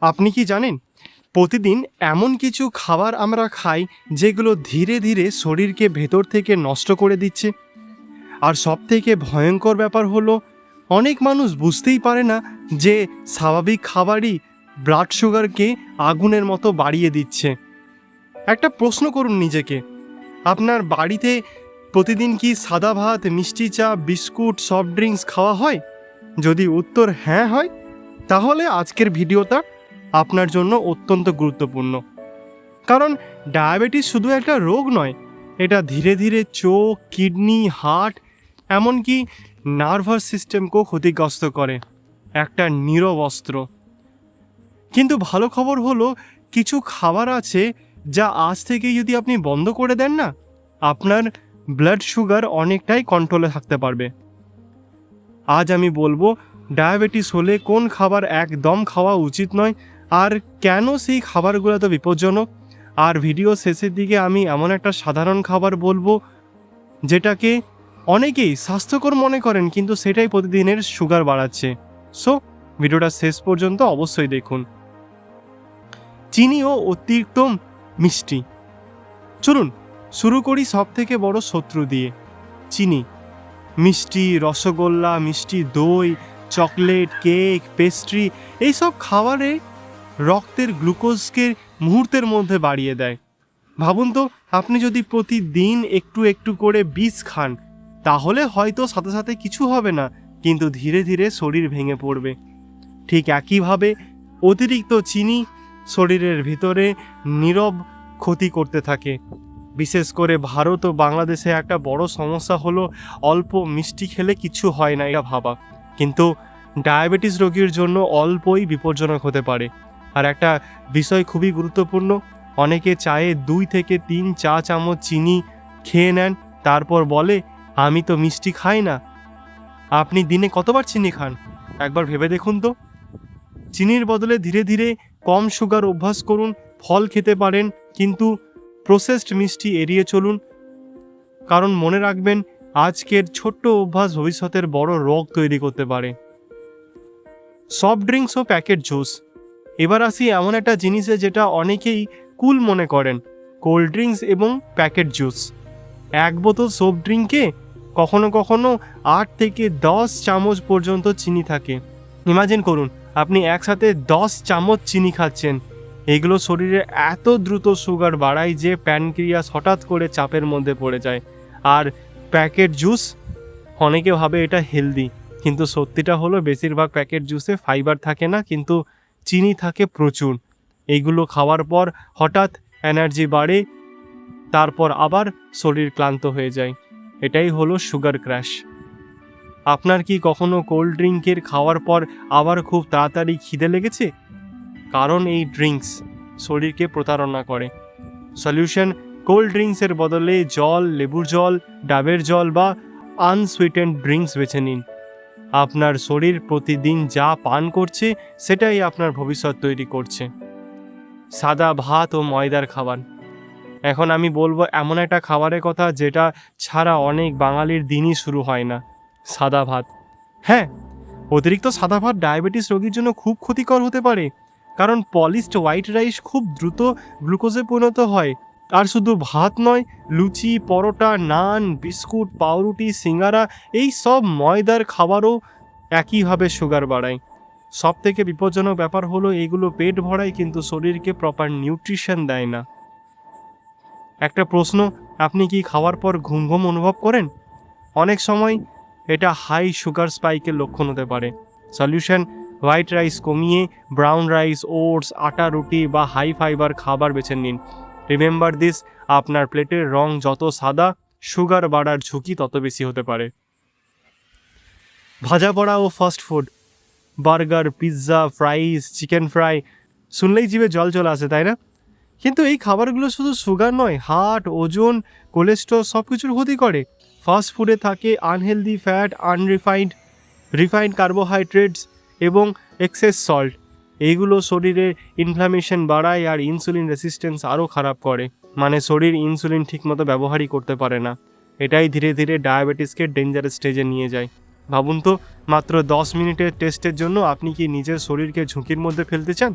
আপনি কি জানেন প্রতিদিন এমন কিছু খাবার আমরা খাই যেগুলো ধীরে ধীরে শরীরকে ভেতর থেকে নষ্ট করে দিচ্ছে। আর সবথেকে ভয়ঙ্কর ব্যাপার হলো অনেক মানুষ বুঝতেই পারে না যে স্বাভাবিক খাবারই ব্লাড সুগারকে আগুনের মতো বাড়িয়ে দিচ্ছে। একটা প্রশ্ন করুন নিজেকে, আপনার বাড়িতে প্রতিদিন কি সাদা ভাত, মিষ্টি চা, বিস্কুট, সফট ড্রিঙ্কস খাওয়া হয়? যদি উত্তর হ্যাঁ হয়, তাহলে আজকের ভিডিওটা আপনার জন্য অত্যন্ত গুরুত্বপূর্ণ। কারণ ডায়াবেটিস শুধু একটা রোগ নয়, এটা ধীরে ধীরে চোখ, কিডনি, হার্ট, এমনকি নার্ভাস সিস্টেমকেও ক্ষতিগ্রস্ত করে। একটা নীরব অস্ত্র। কিন্তু ভালো খবর হলো, কিছু খাবার আছে যা আজ থেকে যদি আপনি বন্ধ করে দেন না, আপনার ব্লাড সুগার অনেকটাই কন্ট্রোলে থাকতে পারবে। আজ আমি বলবো ডায়াবেটিস হলে কোন খাবার একদম খাওয়া উচিত নয় আর কেন সেই খাবারগুলো তো বিপজ্জনক। আর ভিডিও শেষের দিকে আমি এমন একটা সাধারণ খাবার বলবো যেটাকে অনেকেই স্বাস্থ্যকর মনে করেন, কিন্তু সেটাই প্রতিদিনের সুগার বাড়াচ্ছে। সো ভিডিওটা শেষ পর্যন্ত অবশ্যই দেখুন। চিনি ও অতিরিক্ত মিষ্টি। চলুন শুরু করি সব থেকে বড় শত্রু দিয়ে, চিনি। মিষ্টি, রসগোল্লা, মিষ্টি দই, চকলেট, কেক, পেস্ট্রি, এইসব খাবারে রক্তের গ্লুকোজকে মুহূর্তের মধ্যে বাড়িয়ে দেয়। ভাবুন তো, আপনি যদি প্রতিদিন একটু একটু করে বীজ খান, তাহলে হয়তো সাথে সাথে কিছু হবে না, কিন্তু ধীরে ধীরে শরীর ভেঙে পড়বে। ঠিক একইভাবে অতিরিক্ত চিনি শরীরের ভিতরে নীরব ক্ষতি করতে থাকে। বিশেষ করে ভারত ও বাংলাদেশে একটা বড় সমস্যা হলো অল্প মিষ্টি খেলে কিছু হয় না এটা ভাবা, কিন্তু ডায়াবেটিস রোগীর জন্য অল্পই বিপজ্জনক হতে পারে। আর একটা বিষয় খুবই গুরুত্বপূর্ণ, অনেকে চায়ে 2 থেকে 3 চা চামচ চিনি খেয়ে নেন, তারপর বলে আমি তো মিষ্টি খাই না। আপনি দিনে কতবার চিনি খান একবার ভেবে দেখুন তো। চিনির বদলে ধীরে ধীরে কম সুগার অভ্যাস করুন। ফল খেতে পারেন, কিন্তু প্রসেসড মিষ্টি এড়িয়ে চলুন। কারণ মনে রাখবেন, আজকের ছোট্ট অভ্যাস ভবিষ্যতের বড় রোগ তৈরি করতে পারে। সফট ড্রিঙ্কস ও প্যাকেট জুস। এবার আসি এমন একটা জিনিসে যেটা অনেকেই কুল মনে করেন, কোল্ড ড্রিঙ্কস এবং প্যাকেট জুস। এক বোতল সফট ড্রিঙ্কে কখনো কখনো 8 থেকে 10 চামচ পর্যন্ত চিনি থাকে। ইমাজিন করুন আপনি একসাথে 10 চামচ চিনি খাচ্ছেন। এগুলো শরীরে এত দ্রুত সুগার বাড়ায় যে প্যানক্রিয়াস হঠাৎ করে চাপের মধ্যে পড়ে যায়। আর প্যাকেট জুস, অনেকে ভাবে এটা হেলদি, কিন্তু সত্যিটা হলো বেশিরভাগ প্যাকেট জুসে ফাইবার থাকে না, কিন্তু চিনি থাকে প্রচুর। এইগুলো খাওয়ার পর হঠাৎ এনার্জি বাড়ে, তারপর আবার শরীর ক্লান্ত হয়ে যায়। এটাই হলো সুগার ক্র্যাশ। আপনার কি কখনো কোল্ড ড্রিঙ্কের খাওয়ার পর আবার খুব তাড়াতাড়ি খিদে লেগেছে? কারণ এই ড্রিঙ্কস শরীরকে প্রতারণা করে। সলিউশন, কোল্ড ড্রিঙ্কসের বদলে জল, লেবুর জল, ডাবের জল বা আনসুইটেন্ড ড্রিঙ্কস বেছে নিন। আপনার শরীর প্রতিদিন যা পান করছে সেটাই আপনার ভবিষ্যৎ তৈরি করছে। সাদা ভাত ও ময়দার খাবার। এখন আমি বলবো এমন একটা খাবারের কথা যেটা ছাড়া অনেক বাঙালির দিনই শুরু হয় না, সাদা ভাত। হ্যাঁ, অতিরিক্ত সাদা ভাত ডায়াবেটিস রোগীর জন্য খুব ক্ষতিকর হতে পারে, কারণ পলিশড হোয়াইট রাইস খুব দ্রুত গ্লুকোজে পরিণত হয়। আর শুধু ভাত নয়, লুচি, পরোটা, নান, বিস্কুট, পাউরুটি, সিঙ্গারা, এই সব ময়দার খাবারও একইভাবে সুগার বাড়ায়। সব থেকে বিপজ্জনক ব্যাপার হলো এইগুলো পেট ভরায় কিন্তু শরীরকে প্রপার নিউট্রিশন দেয় না। একটা প্রশ্ন, আপনি কি খাওয়ার পর ঘুম ঘুম অনুভব করেন? অনেক সময় এটা হাই সুগার স্পাইকের লক্ষণ হতে পারে। সলিউশন, হোয়াইট রাইস কমিয়ে ব্রাউন রাইস, ওটস, আটা রুটি বা হাই ফাইবার খাবার বেছে নিন। রিমেম্বার দিস, আপনার প্লেটের রং যত সাদা, সুগার বাড়ার ঝুঁকি তত বেশি হতে পারে। ভাজা পড়া ও fast food, burger, pizza, fries, chicken fry, শুনলেই জিভে জল চলে আসে, তাই না? কিন্তু এই খাবারগুলো শুধু সুগার নয়, হার্ট, ওজন, কোলেস্ট্রল সব কিছুর ক্ষতি করে। ফাস্ট ফুডে থাকে আনহেলদি ফ্যাট, রিফাইন্ড কার্বোহাইড্রেটস এবং এক্সেস সল্ট। এইগুলো শরীরে ইনফ্ল্যামেশন বাড়ায় আর ইনসুলিন রেসিস্ট্যান্স আরও খারাপ করে। মানে শরীর ইনসুলিন ঠিকমতো ব্যবহারই করতে পারে না। এটাই ধীরে ধীরে ডায়াবেটিসকে ডেঞ্জারাস স্টেজে নিয়ে যায়। ভাবুন তো, মাত্র 10 মিনিটের টেস্টের জন্য আপনি কি নিজের শরীরকে ঝুঁকির মধ্যে ফেলতে চান?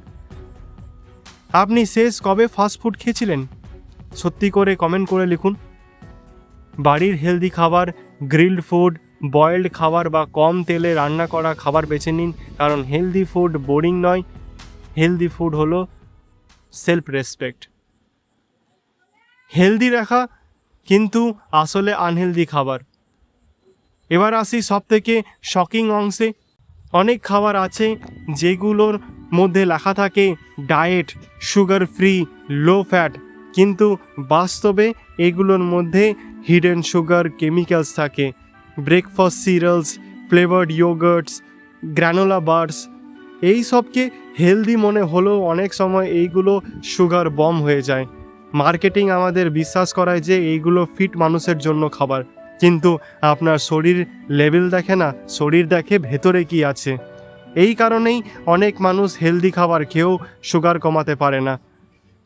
আপনি শেষ কবে ফাস্টফুড খেয়েছিলেন? সত্যি করে কমেন্ট করে লিখুন। বাড়ির হেলদি খাবার, গ্রিলড ফুড, বয়েলড খাবার বা কম তেলে রান্না করা খাবার বেছে নিন, কারণ হেলদি ফুড বোরিং নয়, হেলদি ফুড হলো সেলফ রেসপেক্ট। হেলদি রাখা কিন্তু আসলে আনহেলদি খাবার। এবার আসি সব থেকে শকিং অংশে। অনেক খাবার আছে যেগুলোর মধ্যে লেখা থাকে diet, sugar free, low fat, কিন্তু বাস্তবে এগুলোর মধ্যে হিডেন সুগার কেমিক্যালস থাকে। Breakfast cereals, flavoured yogurts, granola bars, এই সবকে হেলদি মনে হলেও অনেক সময় এইগুলো সুগার বম হয়ে যায়। মার্কেটিং আমাদের বিশ্বাস করায় যে এইগুলো ফিট মানুষের জন্য খাবার, কিন্তু আপনার শরীর লেভেল দেখে না, শরীর দেখে ভেতরে কি আছে। এই কারণেই অনেক মানুষ হেলদি খাবার খেয়েও সুগার কমাতে পারে না।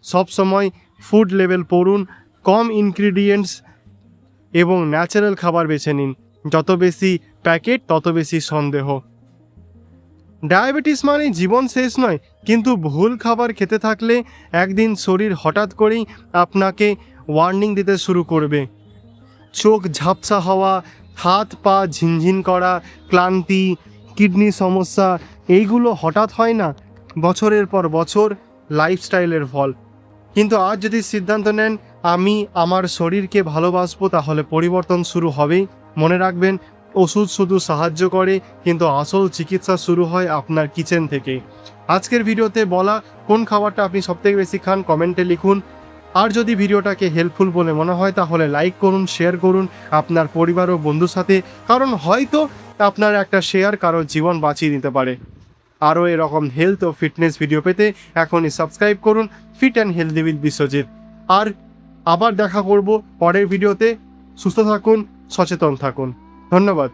সব সময় ফুড লেভেল পড়ুন, কম ইনগ্রিডিয়েন্টস এবং ন্যাচারাল খাবার বেছে নিন। যত বেশি প্যাকেট তত বেশি সন্দেহ। ডায়াবেটিস মানে জীবন শেষ নয়, কিন্তু ভুল খাবার খেতে থাকলে একদিন শরীর হঠাৎ করেই আপনাকে ওয়ার্নিং দিতে শুরু করবে। চোখ ঝাপসা হওয়া, হাত পা ঝিনঝিন করা, ক্লান্তি, কিডনি সমস্যা, এইগুলো হঠাৎ হয় না, বছরের পর বছর লাইফস্টাইলের ফল। কিন্তু আজ যদি সিদ্ধান্ত নেন আমি আমার শরীরকে ভালোবাসবো, তাহলে পরিবর্তন শুরু হবেই। মনে রাখবেন, ওষুধ শুধু সাহায্য করে, কিন্তু আসল চিকিৎসা শুরু হয় আপনার কিচেন থেকেই। আজকের ভিডিওতে বলা কোন খাবারটা আপনি সবথেকে বেশি খান কমেন্টে লিখুন। আর যদি ভিডিওটাকে হেল্পফুল বলে মনে হয় তাহলে লাইক করুন, শেয়ার করুন আপনার পরিবার ও বন্ধুর সাথে, কারণ হয়তো আপনার একটা শেয়ার কারোর জীবন বাঁচিয়ে দিতে পারে। আরও এরকম হেলথ ও ফিটনেস ভিডিও পেতে এখনই সাবস্ক্রাইব করুন fit and healthy with Biswajit. আর আবার দেখা করব পরের ভিডিওতে। সুস্থ থাকুন, সচেতন থাকুন। ধন্যবাদ।